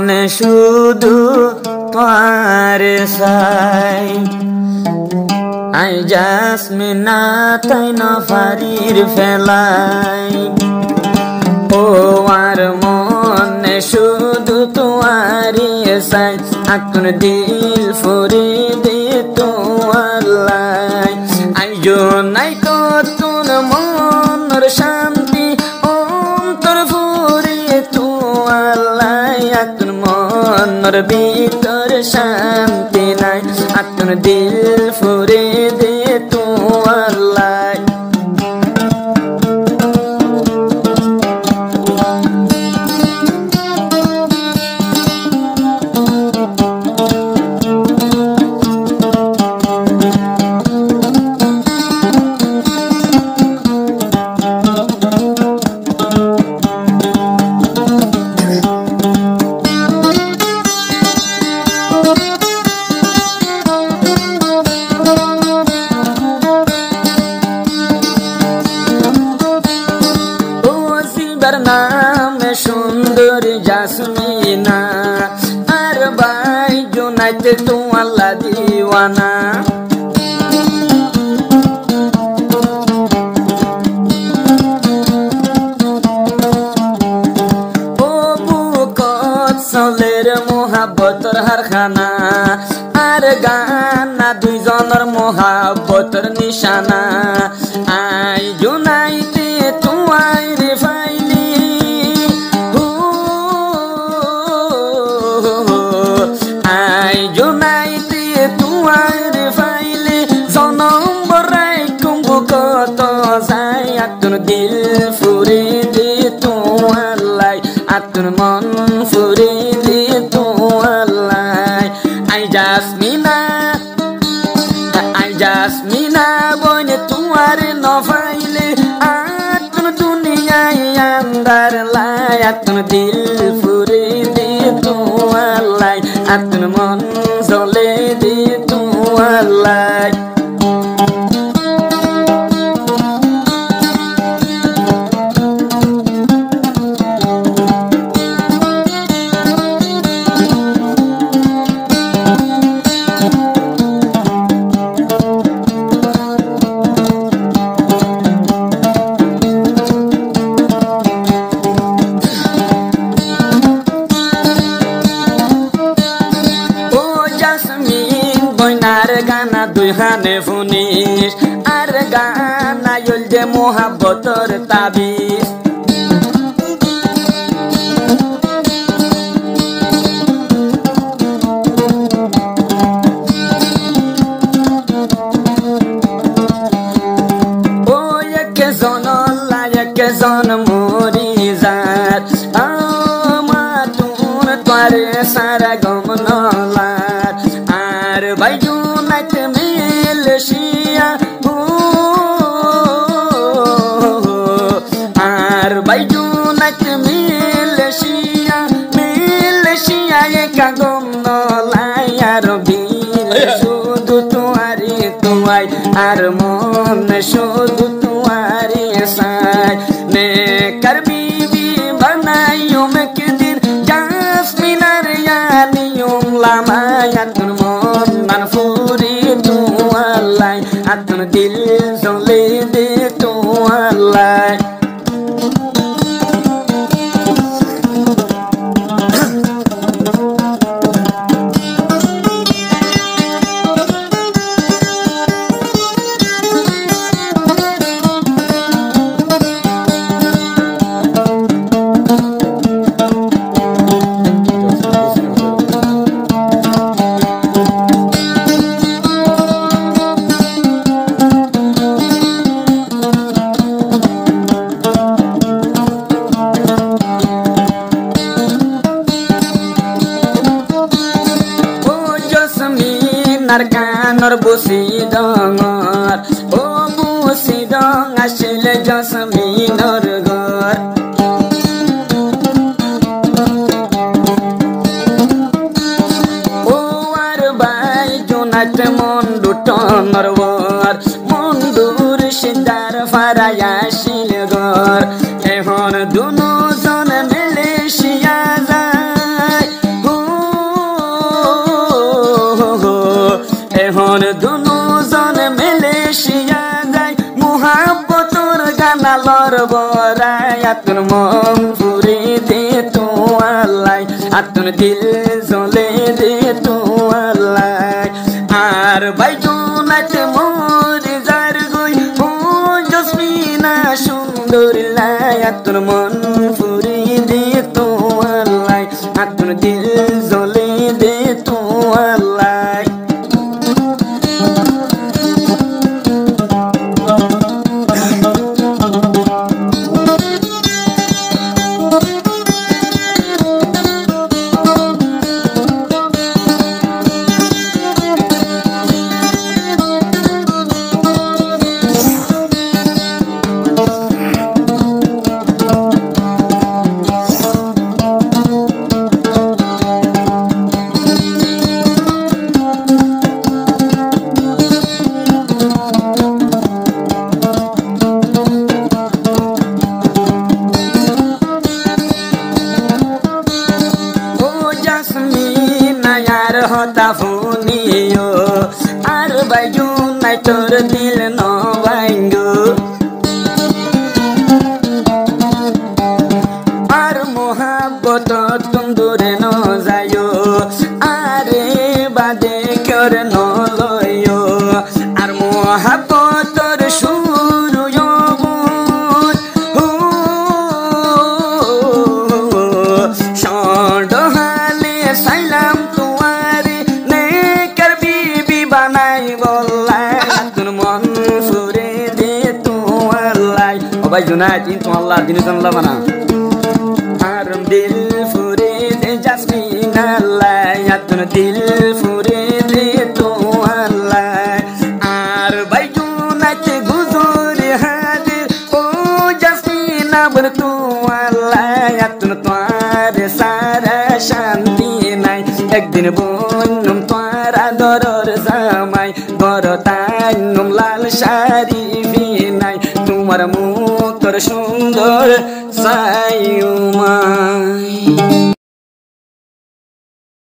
মনে শুধু তোমার চাই আই জাসমিনা তাই না ফারির ফেলাই ও আর মনে শুধু তোমারই চাই আকুন দিল ফুরি দে তোমার লাই আইজো নাই তো তোর মনের শান্তি অন্তর ফুরি তোমার লাই আকুন মনের ভিতর শান্তি নাই আকুন দিল ফুরি দে তোমার লাই नाम सुंदर जासमीना और भाई जुनाइते तू अल्लाह दीवाना ओ बुकत सलेर मोहब्बतर हरखाना और गाना दुई जनर मोहब्बतर निशाना आई जुनाइते तू आई दिल फुरी दे तू अल्लाह आतुन मन फुरी दे तू अल्लाह आई जासमीना बोने तुआर न फाइले आतुन दुनिया अंदर लाई आतुन दिल फुरी दे तू अल्लाह आतुन मन जले दे तू अल्लाह गाना दुई हाने फुनिस आर गाना युल्जे मोहब्बतर ताबिज ओ यके जन अल्लाह यके जन मोरिजात मातुन तारे सारा गम नलार आर भाई Malaysia ar bayunat Malaysia ye kagom no layar bil shudu tuari tuai ar mon shudu tuari sai ne kar bibi banayum kedin jasminar yaniyum lamayatun mon manfuri tu alai atun dil zole de tu alai Narkanor busidongar o busidong asil jasminor gor o arbai junat mondutonor war mondur shidar faraya shilgor ehon duno zon Malaysia jai আতুন মন ফুরে দে তো আল্লাহ আতুন দিল জ্বলে দে তো আল্লাহ আর বাইজুনাতে মোরে যার গই ও জসমিনা সুন্দর লাই আতুন মন ফুরে দে তো আল্লাহ আতুন দিল জ্বলে দে তো আল্লাহ হতা ফুনিও আর বাইজু নাই তোর দিল নবাইঙ্গো আর মোহাব্বত তুন্দুরে ন যায়ো আরে বাদে কর ন লয়ো আর মোহাব্বতর শুরু সন্ডহালে সাইলাম ভাই জুনাইদ ইন আল্লাহ দিন জানলা বানা আর দিল ফুরে দে জাসমিন আল্লাহ আতুন দিল ফুরে দে তো আল্লাহ আর ভাই জুনাইদ গুজুর হাদির ও জাসমিন বল তো আল্লাহ আতুন তোর সারা শান্তি নাই একদিন বন্নম তোর আদরর জামাই গরতাইনম লাল শাড়ি নাই তোমার মুখ তোর সুন্দর সাইউমাই